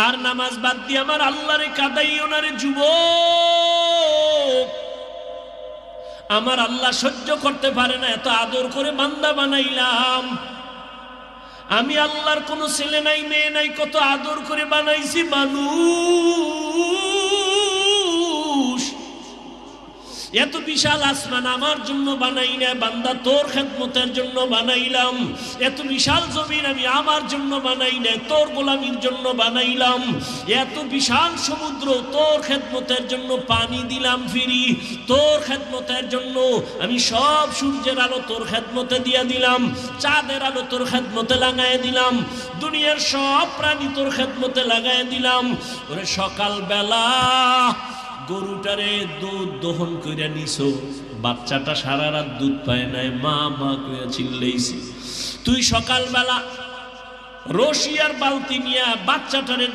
আর নামাজ বাদ দিয়ে আমার আল্লাহরে কাঁদাইও না রে যুবক। আমার আল্লাহ সহ্য করতে পারে না, এত আদর করে বান্দা বানাইলাম। আমি আল্লাহর কোনো ছেলে নাই মেয়ে নাই, কত আদর করে বানাইছি মানুষ। এত বিশাল আসমান আমার জন্য বানাই না বান্দা, তোর খেদমতের জন্য বানাইলাম। এত বিশাল জমিন আমি আমার জন্য বানাই না, তোর গোলামির জন্য বানাইলাম। এত বিশাল সমুদ্র তোর খেদমতের জন্য পানি দিলাম ফিরি, তোর খেদমতের জন্য আমি সব সূর্যের আলো তোর খেদমতে দিয়া দিলাম, চাঁদের আলো তোর খেদমতে লাগায় দিলাম, দুনিয়ার সব প্রাণী তোর খেদমতে লাগায় দিলাম। ওরে সকালবেলা গরুটারে দুধ দহন কইরা নিছো, বাচ্চাটা সারা রাত দুধ পায় নাই, মা মা কইরা চিল্লাইছি। তুই সকালবেলা রশি আর বালতি নিয়া বাচ্চাটারে